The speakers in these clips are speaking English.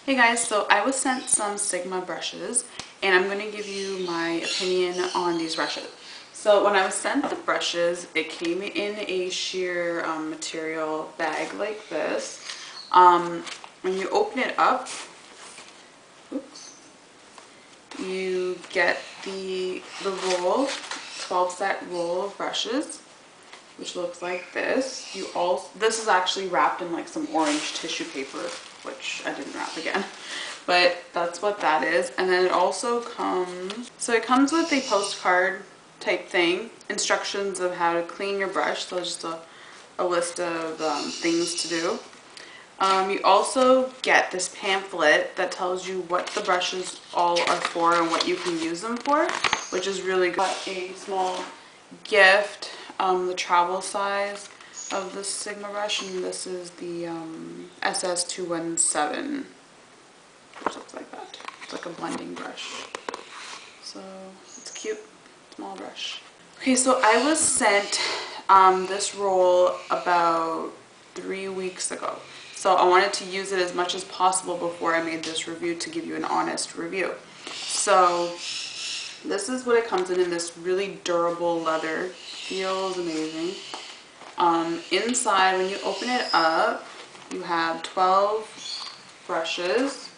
Hey guys, so I was sent some Sigma brushes and I'm going to give you my opinion on these brushes. So when I was sent the brushes, it came in a sheer material bag like this. When you open it up, oops, you get the roll, 12 set roll of brushes, which looks like this. This is actually wrapped in like some orange tissue paper, which I didn't wrap again, but that's what that is. And then it also comes, so it comes with a postcard type thing, instructions of how to clean your brush. So just a list of things to do. You also get this pamphlet that tells you what the brushes all are for and what you can use them for, which is really good. Got a small gift, the travel size of this Sigma brush, and this is the SS217, which looks like that. It's like a blending brush. So it's cute, small brush. Okay, so I was sent this roll about 3 weeks ago. So I wanted to use it as much as possible before I made this review to give you an honest review. So this is what it comes in this really durable leather. Feels amazing. Inside, when you open it up, you have 12 brushes.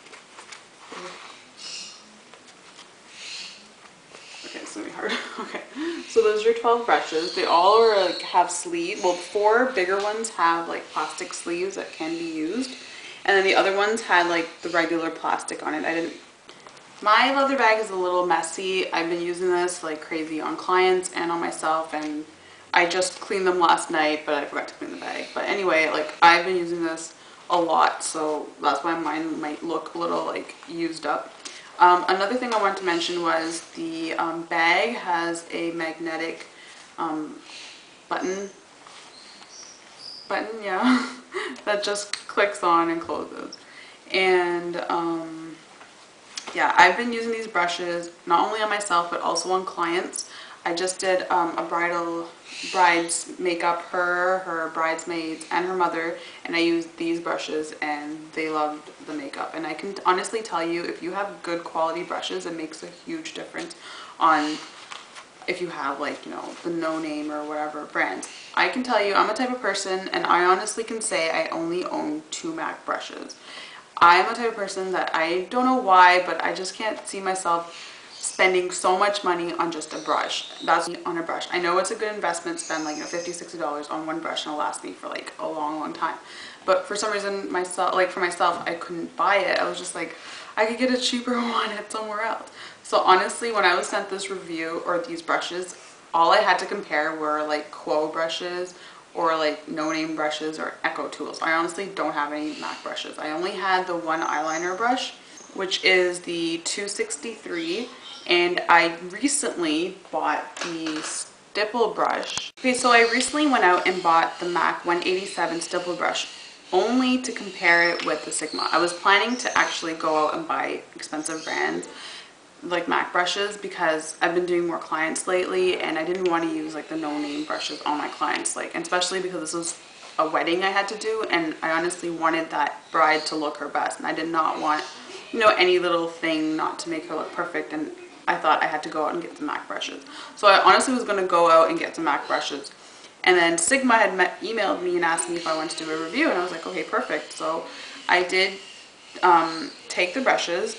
Okay, it's gonna be hard. Okay, so those are your 12 brushes. They all are like have sleeves. Well, 4 bigger ones have like plastic sleeves that can be used, and then the other ones had like the regular plastic on it. My leather bag is a little messy. I've been using this like crazy on clients and on myself, and I just cleaned them last night, but I forgot to clean the bag. But anyway, like I've been using this a lot, so that's why mine might look a little like used up. Another thing I wanted to mention was the bag has a magnetic button, yeah, that just clicks on and closes. And yeah, I've been using these brushes not only on myself but also on clients. I just did a bride's makeup, her bridesmaids, and her mother, and I used these brushes and they loved the makeup. And I can honestly tell you, if you have good quality brushes, it makes a huge difference on if you have like, you know, the no name or whatever brand. I can tell you, I'm a type of person, and I honestly can say I only own 2 MAC brushes. I'm a type of person that I don't know why, but I just can't see myself spending so much money on just a brush. That's on a brush. I know it's a good investment, spend like, you know, $50, $60 on one brush and it'll last me for like a long time. But for some reason, for myself, I couldn't buy it. I was just like, I could get a cheaper one at somewhere else. So honestly, when I was sent this review or these brushes, all I had to compare were like Quo brushes or like no-name brushes or Echo tools. I honestly don't have any MAC brushes. I only had the one eyeliner brush, which is the 263, and I recently bought the stipple brush. Okay, so I recently went out and bought the MAC 187 stipple brush only to compare it with the Sigma. I was planning to actually go out and buy expensive brands like MAC brushes because I've been doing more clients lately and I didn't want to use like the no-name brushes on my clients, like, and especially because this was a wedding I had to do and I honestly wanted that bride to look her best and I did not want, you know, any little thing not to make her look perfect, and I thought I had to go out and get some MAC brushes. So I honestly was going to go out and get some MAC brushes, and then Sigma had emailed me and asked me if I wanted to do a review, and I was like, okay, perfect. So I did take the brushes.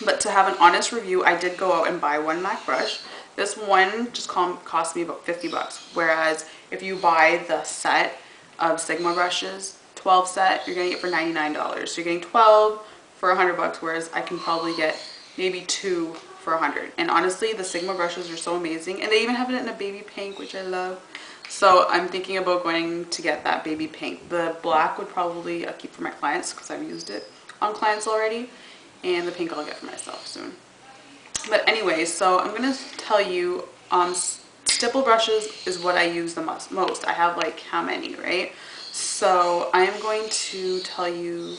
But to have an honest review, I did go out and buy one MAC brush. This one just cost me about 50 bucks. Whereas if you buy the set of Sigma brushes, 12 set, you're getting it for $99. So you're getting 12 for 100 bucks, whereas I can probably get maybe 2 for 100. And honestly, the Sigma brushes are so amazing. And they even have it in a baby pink, which I love. So I'm thinking about going to get that baby pink. The black would probably keep for my clients because I've used it on clients already. And the pink I'll get for myself soon. But anyway, so I'm going to tell you, stipple brushes is what I use the most. I have like how many, right? So I am going to tell you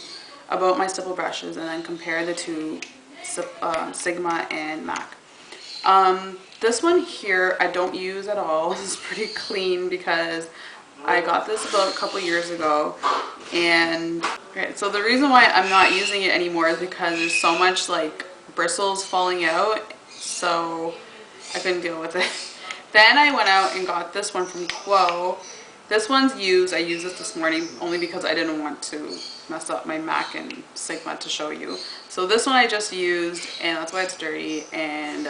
about my stipple brushes and then compare the two, Sigma and MAC. This one here I don't use at all. This is pretty clean because I got this about a couple years ago, and okay, so the reason why I'm not using it anymore is because there's so much like bristles falling out, so I couldn't deal with it. Then I went out and got this one from Quo. This one's used. I used this morning only because I didn't want to mess up my MAC and Sigma to show you. So this one I just used, and that's why it's dirty, and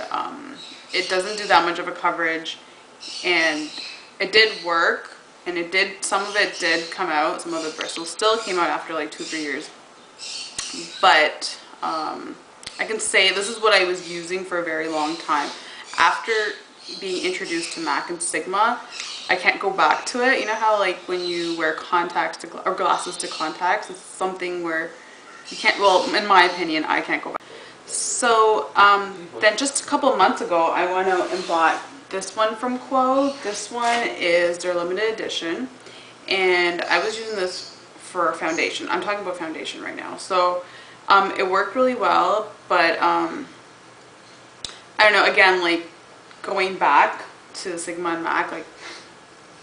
it doesn't do that much of a coverage, and it did work, and it did, some of it did come out, some of the bristles still came out after like 2-3 years, but I can say this is what I was using for a very long time. After being introduced to MAC and Sigma, I can't go back to it. You know how like when you wear contacts to, or glasses to contacts, it's something where you can't, well, in my opinion, I can't go back. So then just a couple months ago, I went out and bought this one from Quo. This one is their limited edition, and I was using this for foundation. I'm talking about foundation right now. So it worked really well, but I don't know, again, like going back to Sigma and MAC, like,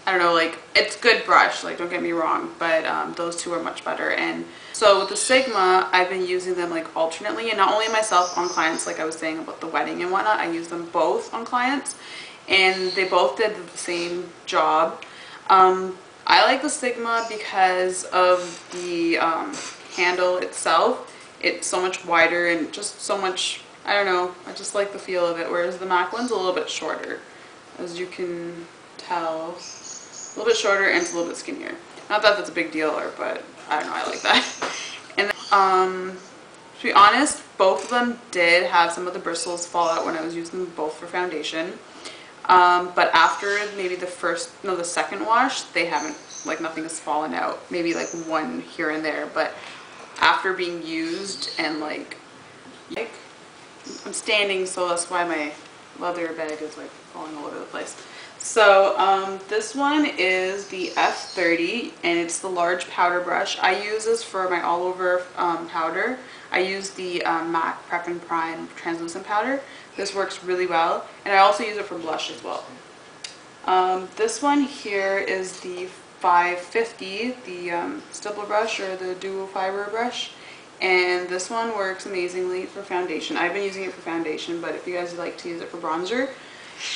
I don't know, like, it's good brush, like, don't get me wrong, but those two are much better. And so with the Sigma, I've been using them like alternately, and not only myself on clients, like I was saying about the wedding and whatnot, I use them both on clients, and they both did the same job. I like the Sigma because of the handle itself. It's so much wider and just so much, I don't know, I just like the feel of it, whereas the MAC one's a little bit shorter, as you can tell. A little bit shorter, and it's a little bit skinnier. Not that that's a big deal, but I don't know, I like that. And then, to be honest, both of them did have some of the bristles fall out when I was using them both for foundation. But after maybe the second wash, they haven't, like, nothing has fallen out. Maybe like one here and there, but after being used and like I'm standing, so that's why my leather bag is like falling all over the place. So this one is the F30, and it's the large powder brush. I use this for my all over powder. I use the MAC Prep and Prime translucent powder. This works really well, and I also use it for blush as well. This one here is the 550, the stipple brush or the dual fiber brush, and this one works amazingly for foundation. I've been using it for foundation, but if you guys like to use it for bronzer,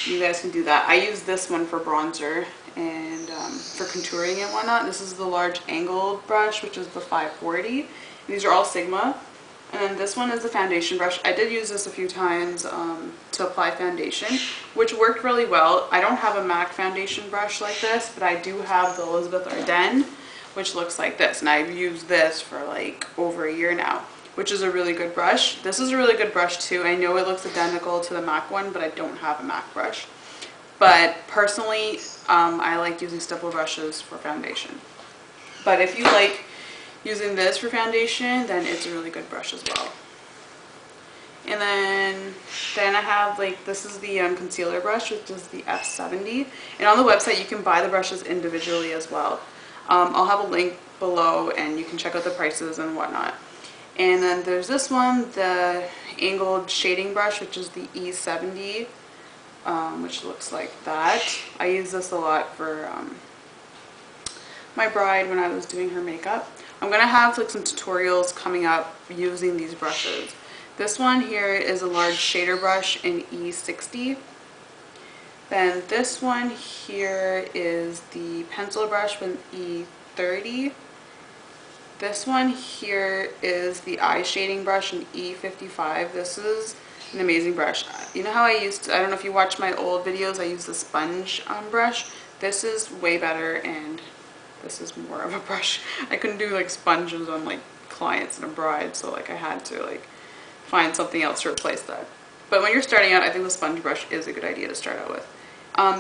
you guys can do that. I use this one for bronzer and for contouring and whatnot. This is the large angled brush, which is the 540. These are all Sigma. And then this one is the foundation brush. I did use this a few times to apply foundation, which worked really well. I don't have a MAC foundation brush like this, but I do have the Elizabeth Arden, which looks like this. And I've used this for like over a year now, which is a really good brush. This is a really good brush too. I know it looks identical to the MAC one, but I don't have a MAC brush. But personally, I like using stipple brushes for foundation. But if you like using this for foundation, then it's a really good brush as well. And then I have, like, this is the concealer brush, which is the F70. And on the website, you can buy the brushes individually as well. I'll have a link below, and you can check out the prices and whatnot. And then there's this one, the angled shading brush, which is the E70, which looks like that. I use this a lot for my bride when I was doing her makeup. I'm going to have like some tutorials coming up using these brushes. This one here is a large shader brush in E60. Then this one here is the pencil brush with E30. This one here is the eye shading brush in E55. This is an amazing brush. You know how I don't know if you watch my old videos, I use the sponge brush. This is way better, and this is more of a brush. I couldn't do like sponges on like clients and a bride, so like I had to like find something else to replace that. But when you're starting out, I think the sponge brush is a good idea to start out with.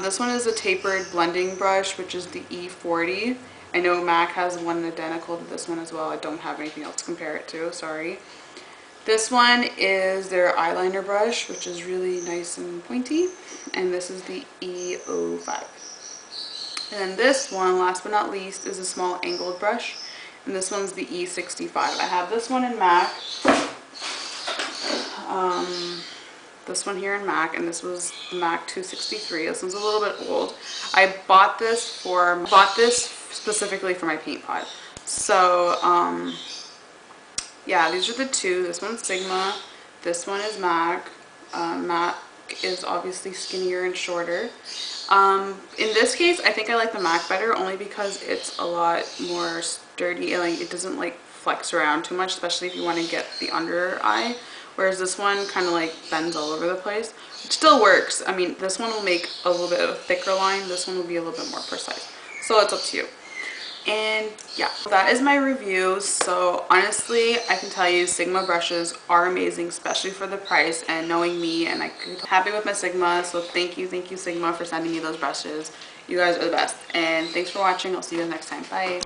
This one is a tapered blending brush, which is the E40. I know MAC has one identical to this one as well. I don't have anything else to compare it to, sorry. This one is their eyeliner brush, which is really nice and pointy. And this is the E05. And then this one, last but not least, is a small angled brush. And this one's the E65. I have this one in MAC. this one here in MAC, and this was the MAC 263. This one's a little bit old. I bought this specifically for my paint pot. So yeah, these are the two. This one's Sigma, this one is MAC. MAC is obviously skinnier and shorter. In this case, I think I like the MAC better, only because it's a lot more sturdy. Like, it doesn't like flex around too much, especially if you want to get the under eye. Whereas this one kind of like bends all over the place, which still works. I mean, this one will make a little bit of a thicker line. This one will be a little bit more precise. So it's up to you. And yeah, that is my review. So honestly, I can tell you Sigma brushes are amazing, especially for the price and knowing me, and I'm happy with my Sigma. So thank you Sigma for sending me those brushes. You guys are the best. And thanks for watching. I'll see you guys next time. Bye.